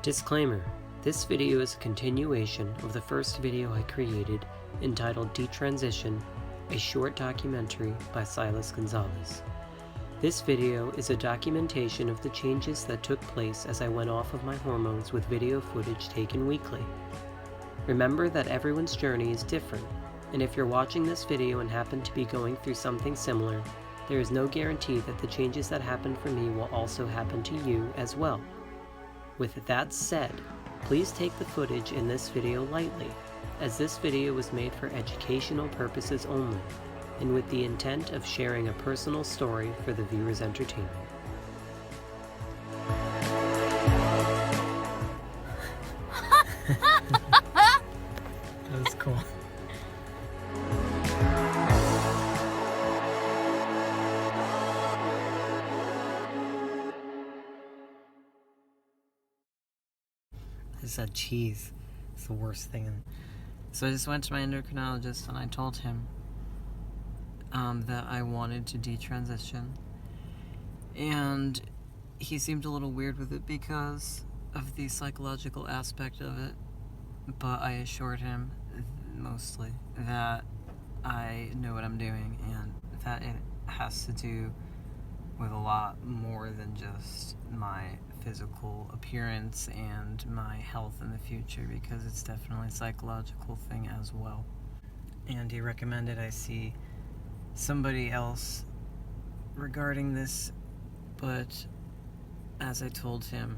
Disclaimer: this video is a continuation of the first video I created entitled DETRANSITION, a short documentary by Silas González. This video is a documentation of the changes that took place as I went off of my hormones with video footage taken weekly. Remember that everyone's journey is different, and if you're watching this video and happen to be going through something similar, there is no guarantee that the changes that happened for me will also happen to you as well. With that said, please take the footage in this video lightly, as this video was made for educational purposes only, and with the intent of sharing a personal story for the viewer's entertainment. That was cool. I said cheese. It's the worst thing. So I just went to my endocrinologist and I told him that I wanted to detransition. And he seemed a little weird with it because of the psychological aspect of it. But I assured him, mostly, that I know what I'm doing and that it has to do with a lot more than just my physical appearance and my health in the future, because it's definitely a psychological thing as well. And he recommended I see somebody else regarding this, but as I told him,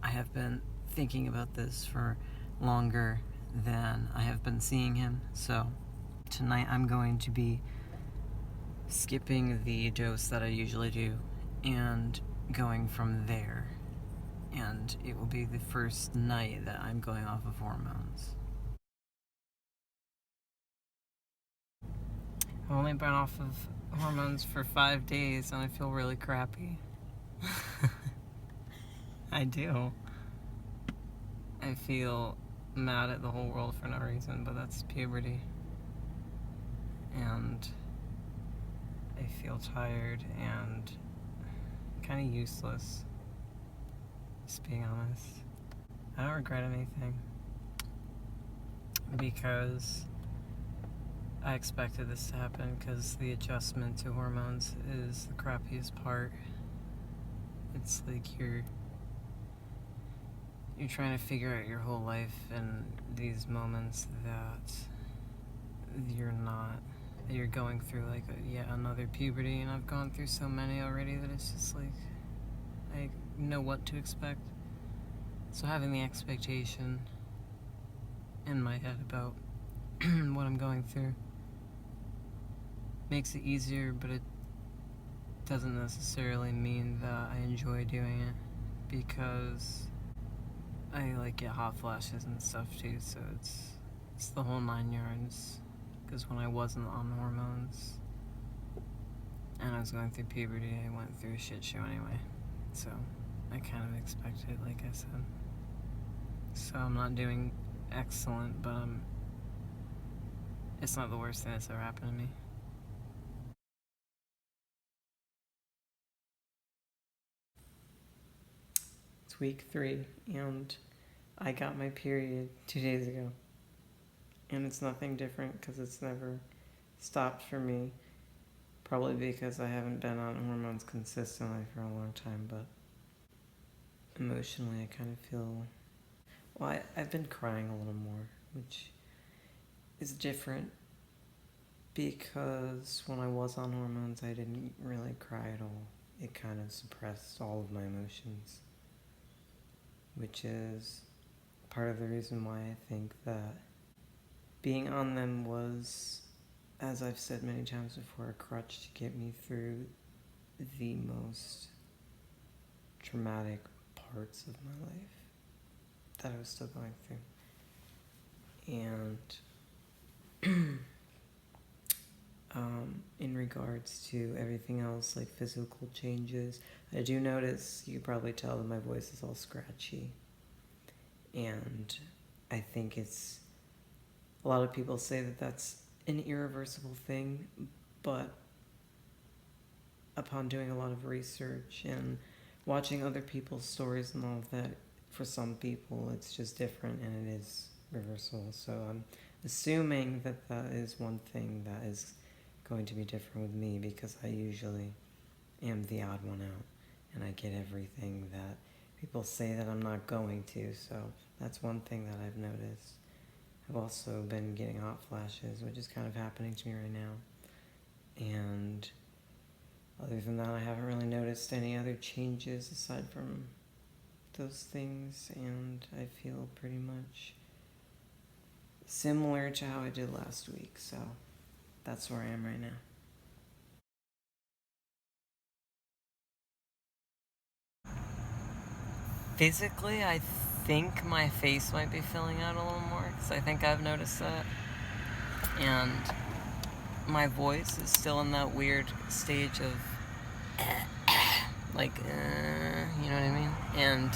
I have been thinking about this for longer than I have been seeing him, so tonight I'm going to be skipping the dose that I usually do and going from there, and it will be the first night that I'm going off of hormones. I've only been off of hormones for 5 days and I feel really crappy. I do. I feel mad at the whole world for no reason, but that's puberty. And I feel tired and kind of useless, just being honest. I don't regret anything because I expected this to happen, because the adjustment to hormones is the crappiest part. It's like you're trying to figure out your whole life in these moments that you're going through like yet another puberty, and I've gone through so many already that it's just like I know what to expect. So having the expectation in my head about what I'm going through makes it easier, but it doesn't necessarily mean that I enjoy doing it, because I like get hot flashes and stuff too, so it's the whole 9 yards. Because when I wasn't on hormones and I was going through puberty, I went through a shit show anyway. So I kind of expected, like I said. So I'm not doing excellent, but it's not the worst thing that's ever happened to me. It's week 3, and I got my period 2 days ago. And it's nothing different because it's never stopped for me. Probably because I haven't been on hormones consistently for a long time, but emotionally I kind of feel... Well, I've been crying a little more, which is different because when I was on hormones I didn't really cry at all. It kind of suppressed all of my emotions, which is part of the reason why I think that being on them was, as I've said many times before, a crutch to get me through the most traumatic parts of my life that I was still going through. And in regards to everything else, like physical changes, I do notice, you can probably tell that my voice is all scratchy. And I think it's... A lot of people say that that's an irreversible thing, but upon doing a lot of research and watching other people's stories and all of that, for some people it's just different and it is reversible. So I'm assuming that that is one thing that is going to be different with me, because I usually am the odd one out and I get everything that people say that I'm not going to. So that's one thing that I've noticed. I've also been getting hot flashes, which is kind of happening to me right now. And other than that, I haven't really noticed any other changes aside from those things, and I feel pretty much similar to how I did last week. So that's where I am right now. Physically, I think my face might be filling out a little more, because I think I've noticed that. And my voice is still in that weird stage of, like, you know what I mean? And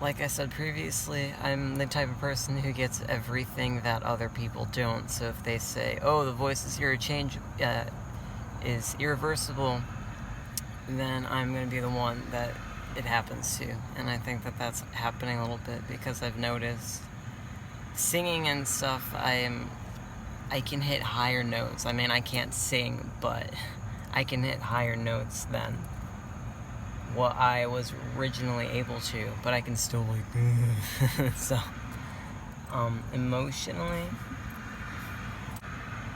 like I said previously, I'm the type of person who gets everything that other people don't. So if they say, oh, the voice is is irreversible, then I'm going to be the one that it happens to. And I think that that's happening a little bit, because I've noticed singing and stuff, I can hit higher notes. I mean, I can't sing, but I can hit higher notes than what I was originally able to, but I can still like so emotionally,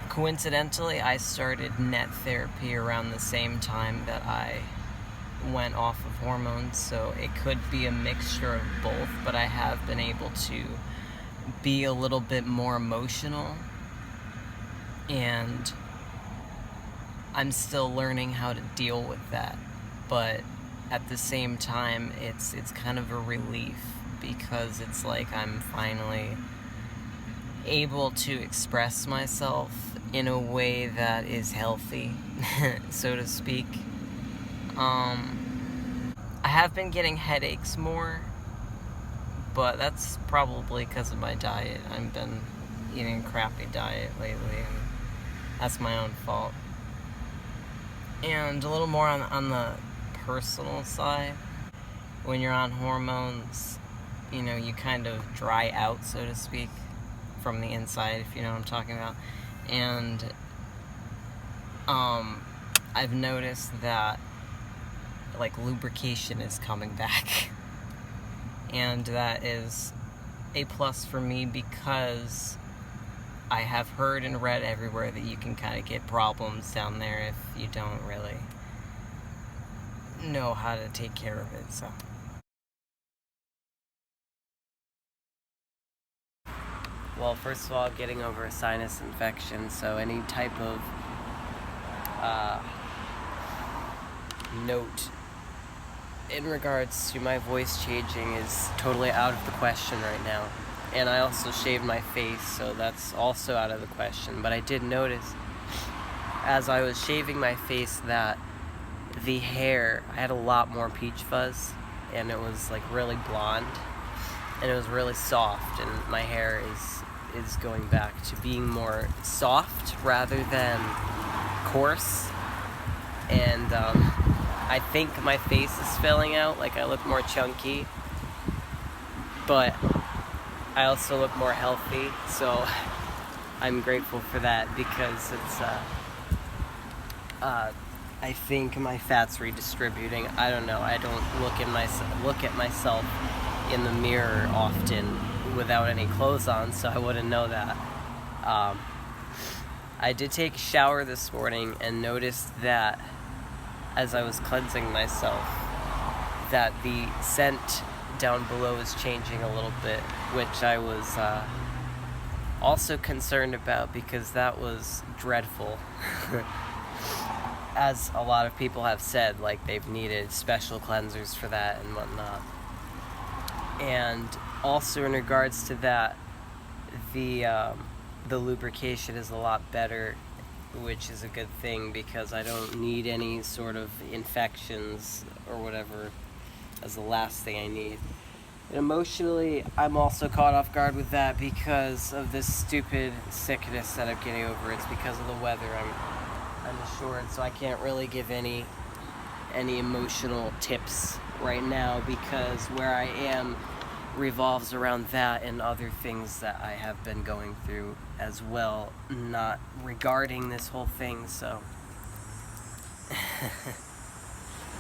coincidentally, I started net therapy around the same time that I went off of hormones, so it could be a mixture of both, but I have been able to be a little bit more emotional, and I'm still learning how to deal with that. But at the same time, it's kind of a relief, because it's like I'm finally able to express myself in a way that is healthy, so to speak. I have been getting headaches more, but that's probably because of my diet. I've been eating a crappy diet lately, and that's my own fault. And a little more on the personal side, when you're on hormones, you know, you kind of dry out, so to speak, from the inside, if you know what I'm talking about. And I've noticed that, like, lubrication is coming back, and that is a plus for me, because I have heard and read everywhere that you can kind of get problems down there if you don't really know how to take care of it. So well, first of all, I'm getting over a sinus infection, so any type of note in regards to my voice changing is totally out of the question right now. And I also shaved my face, so that's also out of the question. But I did notice, as I was shaving my face, that the hair, I had a lot more peach fuzz, and it was like really blonde, and it was really soft, and my hair is going back to being more soft rather than coarse. And I think my face is filling out, like I look more chunky, but I also look more healthy, so I'm grateful for that, because it's I think my fat's redistributing. I don't know. I don't look at myself in the mirror often without any clothes on, so I wouldn't know that. I did take a shower this morning and noticed that as I was cleansing myself, that the scent down below is changing a little bit, which I was also concerned about, because that was dreadful. As a lot of people have said, like, they've needed special cleansers for that and whatnot. And also in regards to that, the lubrication is a lot better, which is a good thing, because I don't need any sort of infections or whatever as the last thing I need. And emotionally, I'm also caught off guard with that because of this stupid sickness that I'm getting over. It's because of the weather. I'm assured, so I can't really give any any emotional tips right now, because where I am revolves around that and other things that I have been going through as well, not regarding this whole thing. So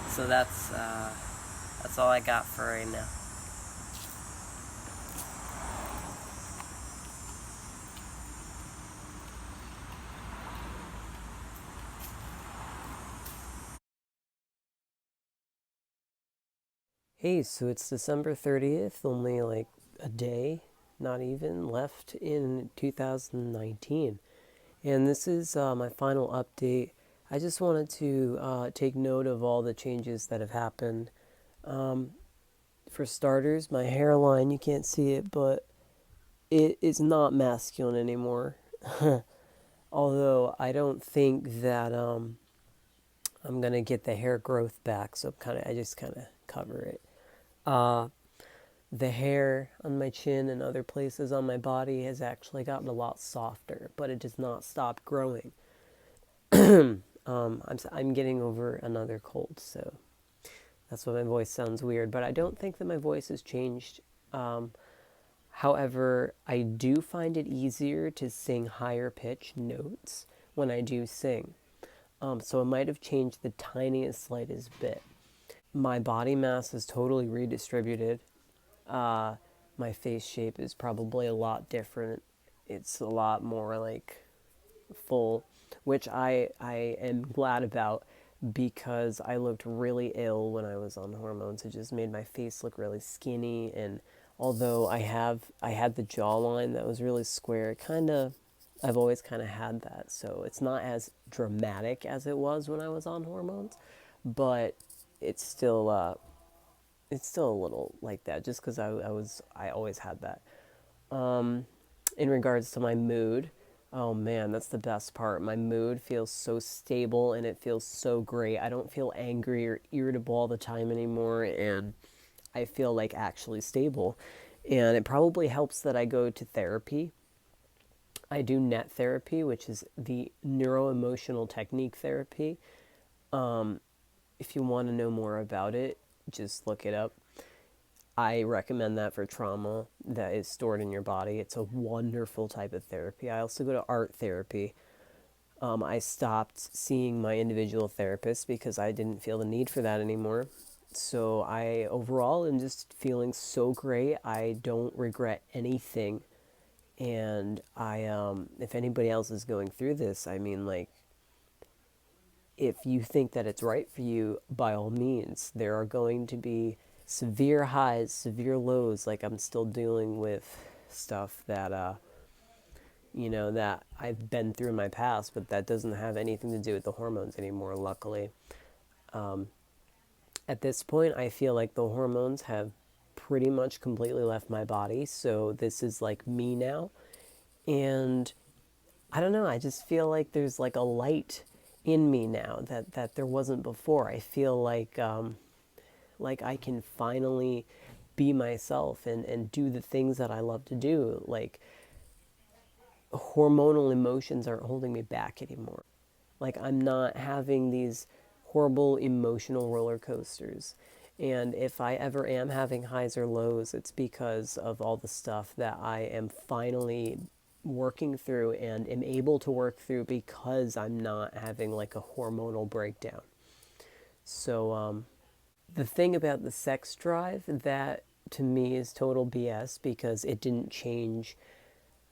so that's all I got for right now. Hey, so it's December 30th, only like a day, not even, left in 2019. And this is my final update. I just wanted to take note of all the changes that have happened. For starters, my hairline, you can't see it, but it is not masculine anymore. Although I don't think that I'm gonna get the hair growth back, so I just kind of cover it. Uh, the hair on my chin and other places on my body has actually gotten a lot softer, but it does not stop growing. I'm getting over another cold, so that's why my voice sounds weird. But I don't think that my voice has changed. However, I do find it easier to sing higher pitch notes when I do sing. So it might have changed the tiniest, slightest bit. My body mass is totally redistributed. My face shape is probably a lot different. It's a lot more like full, which I am glad about, because I looked really ill when I was on hormones. It just made my face look really skinny, and although I had the jawline that was really square, I've always kind of had that, so it's not as dramatic as it was when I was on hormones, but it's still a little like that, just because I always had that. In regards to my mood, oh man, that's the best part. My mood feels so stable and it feels so great. I don't feel angry or irritable all the time anymore, and I feel like actually stable. And it probably helps that I go to therapy. I do NET therapy, which is the neuro emotional technique therapy. If you want to know more about it, just look it up. I recommend that for trauma that is stored in your body. It's a wonderful type of therapy. I also go to art therapy. I stopped seeing my individual therapist because I didn't feel the need for that anymore. So I overall am just feeling so great. I don't regret anything. And if anybody else is going through this, I mean, like, if you think that it's right for you, by all means, there are going to be severe highs, severe lows. Like, I'm still dealing with stuff that, that I've been through in my past, but that doesn't have anything to do with the hormones anymore, luckily. At this point, I feel like the hormones have pretty much completely left my body, so this is like me now. And I don't know, I just feel like there's like a light in me now that there wasn't before. I feel like I can finally be myself and do the things that I love to do. Like, hormonal emotions aren't holding me back anymore. Like, I'm not having these horrible emotional roller coasters. And if I ever am having highs or lows, it's because of all the stuff that I am finally working through and am able to work through, because I'm not having like a hormonal breakdown. So, the thing about the sex drive, that to me is total BS, because it didn't change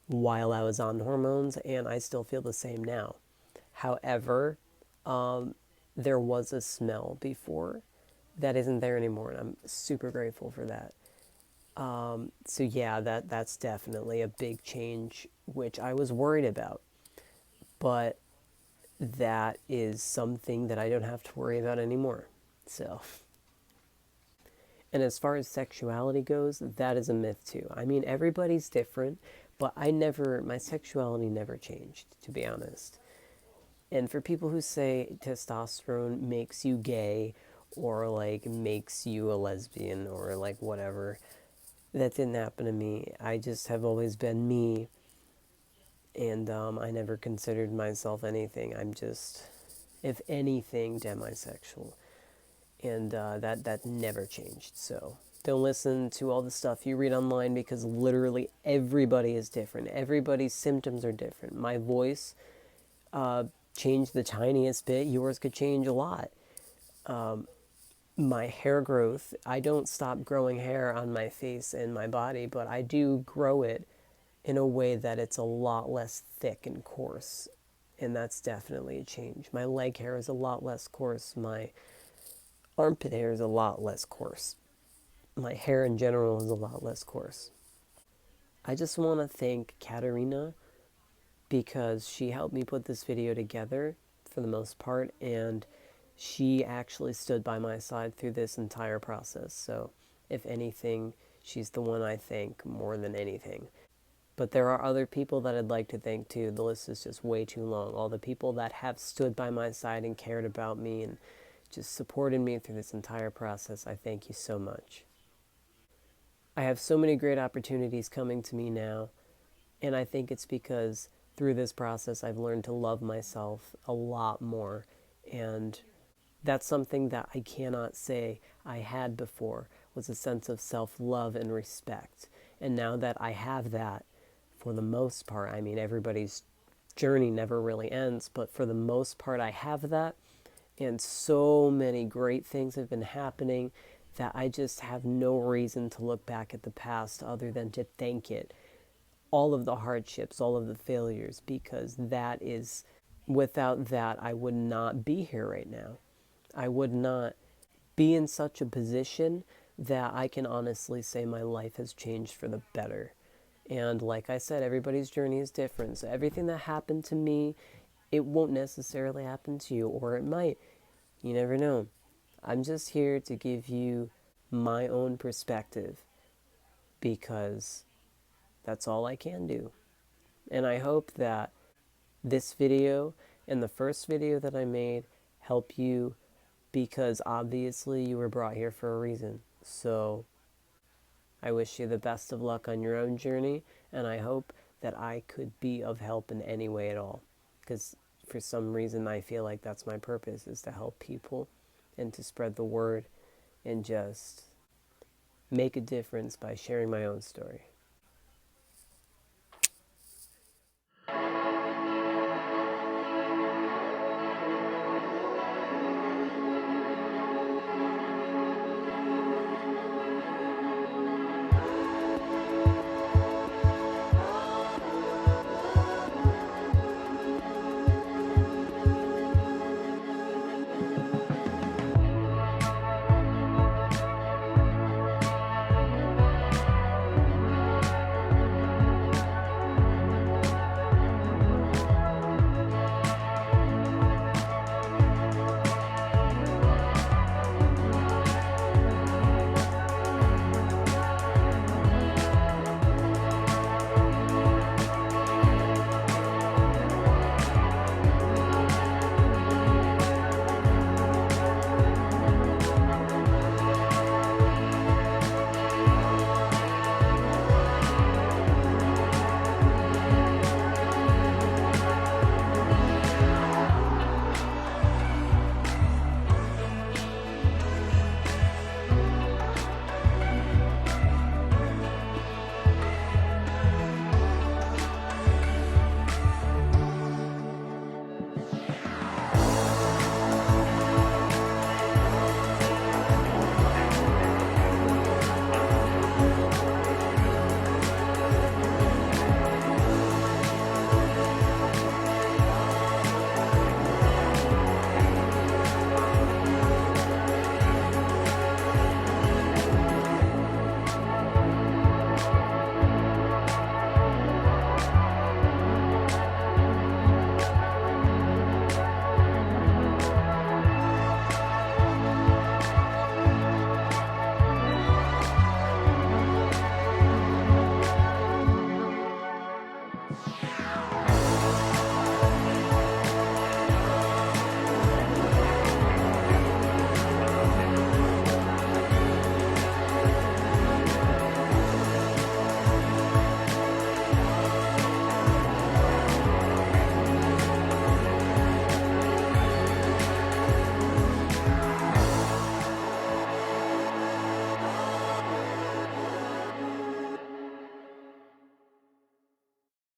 while I was on hormones, and I still feel the same now. However, there was a smell before that isn't there anymore, and I'm super grateful for that. So yeah, that's definitely a big change, which I was worried about, but that is something that I don't have to worry about anymore. So, and as far as sexuality goes, that is a myth too. I mean, everybody's different, but my sexuality never changed, to be honest. And for people who say testosterone makes you gay, or like makes you a lesbian, or like whatever, that didn't happen to me. I just have always been me, and I never considered myself anything. I'm just, if anything, demisexual. and that never changed. So don't listen to all the stuff you read online, because literally everybody is different. Everybody's symptoms are different. My voice changed the tiniest bit. Yours could change a lot. My hair growth, I don't stop growing hair on my face and my body, but I do grow it in a way that it's a lot less thick and coarse. And that's definitely a change. My leg hair is a lot less coarse. My armpit hair is a lot less coarse. My hair in general is a lot less coarse. I just want to thank Katerina, because she helped me put this video together for the most part, and she actually stood by my side through this entire process. So if anything, she's the one I thank more than anything. But there are other people that I'd like to thank too. The list is just way too long. All the people that have stood by my side and cared about me and just supported me through this entire process, I thank you so much. I have so many great opportunities coming to me now, and I think it's because through this process I've learned to love myself a lot more, and that's something that I cannot say I had before, was a sense of self-love and respect. And now that I have that, for the most part, I mean, everybody's journey never really ends, but for the most part I have that, and so many great things have been happening that I just have no reason to look back at the past other than to thank it. All of the hardships, all of the failures, because that is, without that, I would not be here right now. I would not be in such a position that I can honestly say my life has changed for the better. And like I said, everybody's journey is different. So everything that happened to me, it won't necessarily happen to you, or it might. You never know. I'm just here to give you my own perspective, because that's all I can do. And I hope that this video and the first video that I made help you, because obviously you were brought here for a reason. So I wish you the best of luck on your own journey, and I hope that I could be of help in any way at all, because for some reason I feel like that's my purpose, is to help people and to spread the word and just make a difference by sharing my own story.